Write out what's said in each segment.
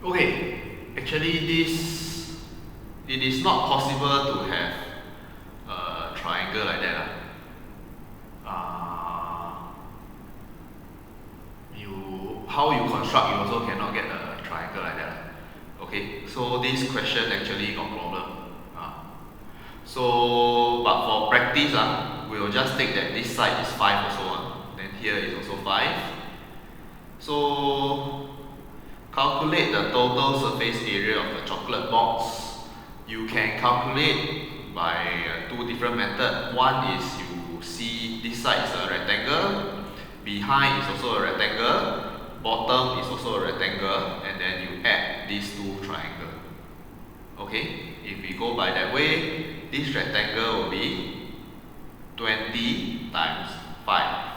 Okay, actually it is not possible to have a triangle like that. How you construct, you also cannot get a triangle like that. Okay, so this question actually got problem. But for practice, we will just take that this side is 5 also. Then here is also 5. So calculate the total surface area of the chocolate box. You can calculate by two different methods. One is you see this side is a rectangle, behind is also a rectangle, bottom is also a rectangle, and then you add these two triangles. Okay, if we go by that way, this rectangle will be 20 times 5.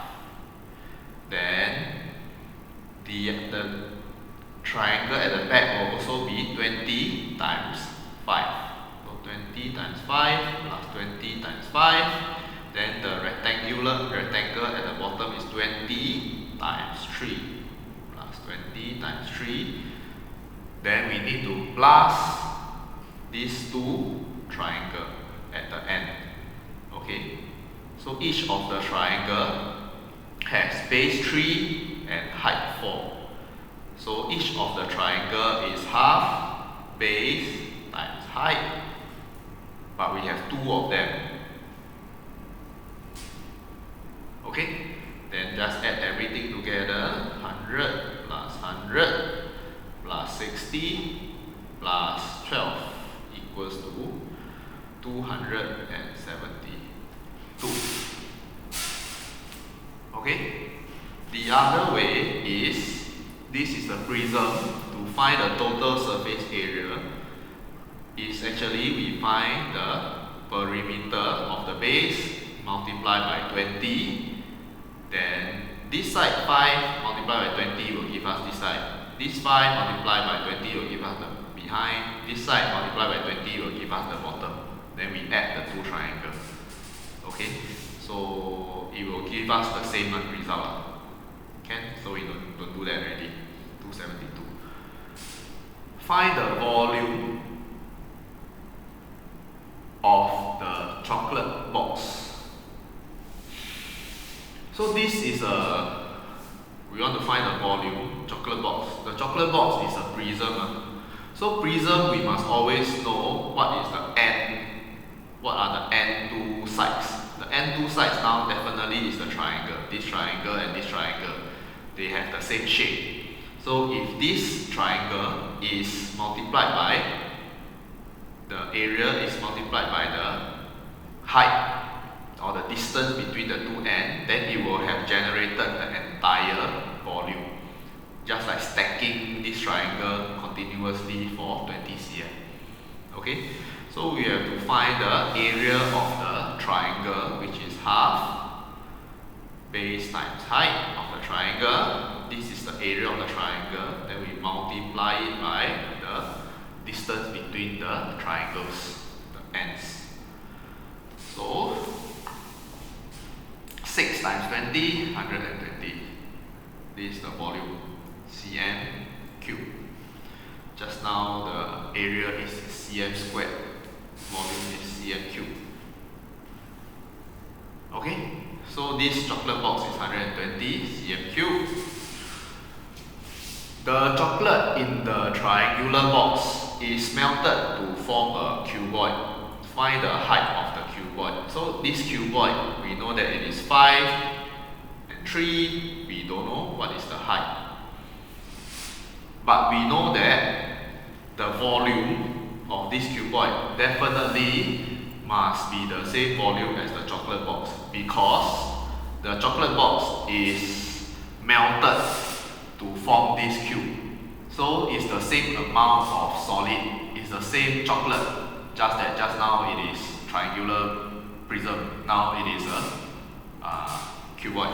Then the triangle at the back will also be 20 times 5. So 20 times 5 plus 20 times 5. Then the rectangle at the bottom is 20 times 3 plus 20 times 3. Then we need to plus these two triangles at the end. Okay, so each of the triangle has base 3 and height 4. So each of the triangle is half base times height, but we have two of them. Okay, then just add everything together. 100 plus 100 plus 60 plus 12 equals to 272. Okay, the other way is, this is a prism. To find the total surface area is actually we find the perimeter of the base multiplied by 20. Then this side 5 multiplied by 20 will give us this side. This 5 multiplied by 20 will give us the behind. This side multiplied by 20 will give us the bottom. Then we add the two triangles. Okay, so it will give us the same result. Can? So we don't do that already. 272. Find the volume of the chocolate box. So this is we want to find the volume, chocolate box. The chocolate box is a prism. So prism, we must always know what is the end, what are the end two sides. The end two sides now definitely is the triangle. This triangle and this triangle, they have the same shape. So if this triangle is multiplied by, the area is multiplied by the height or the distance between the two ends, then it will have generated the entire volume. Just like stacking this triangle continuously for 20 cm. Okay, so we have to find the area of the triangle, which is half base times height of the triangle. This is the area of the triangle. Then we multiply it by the distance between the triangles, the ends. So 6 times 20, 120. This is the volume, cm cube. Just now the area is cm squared, volume is cm cube. Okay, so this chocolate box is 120 cm cube. The chocolate in the triangular box is melted to form a cuboid. Find the height of the cuboid. So this cuboid, we know that it is 5 and 3. We don't know what is the height. But we know that the volume of this cuboid definitely must be the same volume as the chocolate box, because the chocolate box is melted to form this cube. So it's the same amount of solid, it's the same chocolate, just that just now it is triangular prism, now it is a cuboid.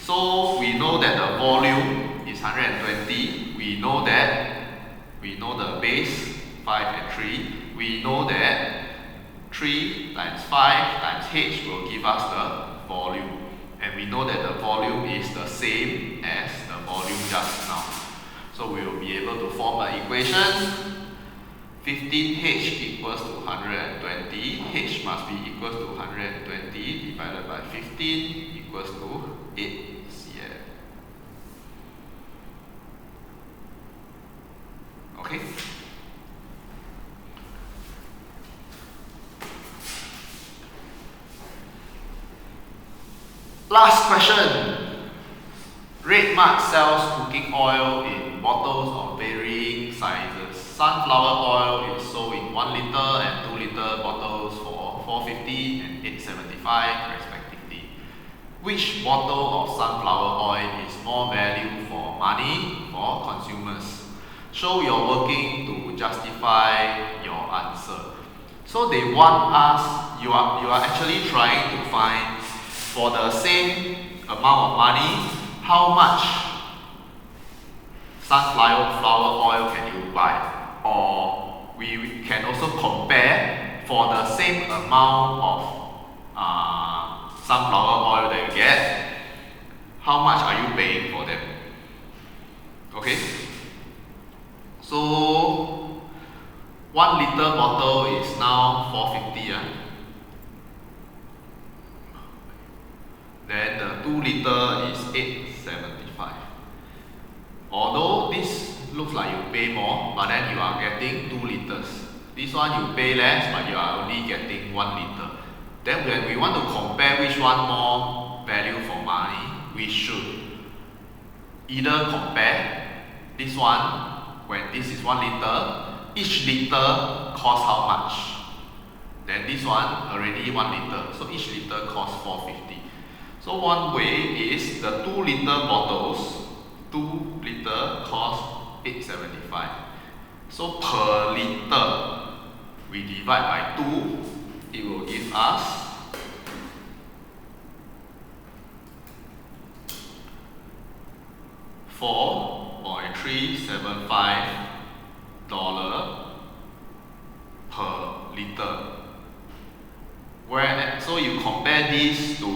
So we know that the volume is 120. We know the base 5 and 3. We know that 3 times 5 times h will give us the volume, and we know that the volume is the same as the volume just now. So we will be able to form an equation. 15H equals to 120. H must be equals to 120 divided by 15 equals to 8 cm. Okay? Last question. Red Mart sells cooking oil in bottles of varying sizes. Sunflower oil is sold in 1 liter and 2 liter bottles for $4.50 and $8.75 respectively. Which bottle of sunflower oil is more value for money for consumers? Show your working to justify your answer. So they want us, you are actually trying to find for the same amount of money, how much sunflower oil can you buy? Or we can also compare for the same amount of sunflower oil that you get, how much are you paying for them? Okay? So 1 liter bottle is now $4.50. Then the 2 liter is $8.75. Although this looks like you pay more, but then you are getting 2 liters. This one you pay less, but you are only getting 1 liter. Then when we want to compare which one more value for money, we should either compare this one, when this is 1 liter, each liter costs how much? Then this one already 1 liter, so each liter costs $4.50. So one way is the 2 liter bottles, 2 liter cost $8.75. So per liter, we divide by 2, it will give us $4.375 per liter. Where, so you compare this to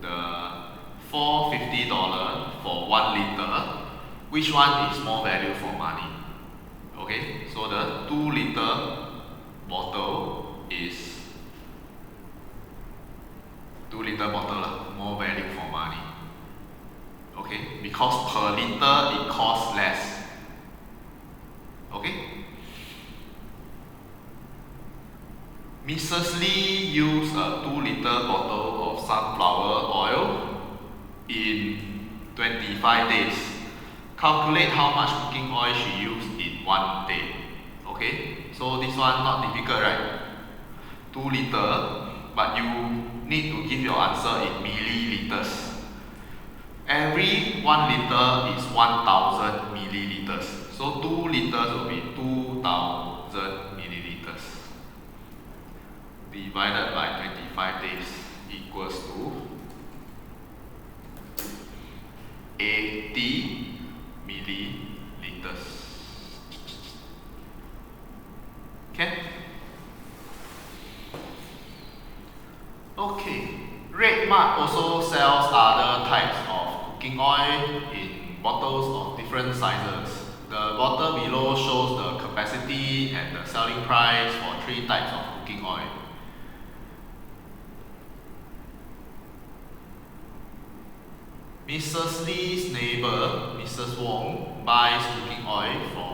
the $4.50 for 1 liter, which one is more value for money? Okay, so the 2 liter bottle is 2 liter bottle more value for money. Okay, because per liter it costs less. Okay. Mrs. Lee used a 2 liter bottle of sunflower oil in 25 days. Calculate how much cooking oil she used in 1 day. Okay, so this one not difficult, right? 2 liter, but you need to give your answer in milliliters. Every 1 liter is 1000 milliliters. So 2 liters will be 2000 milliliters. Divided by 25 days equals to 80 milliliters. Okay? Okay. Red Mart also sells other types of cooking oil in bottles of different sizes. The bottle below shows the capacity and the selling price for 3 types of cooking oil. Mrs. Lee's neighbor, Mrs. Wong, buys cooking oil from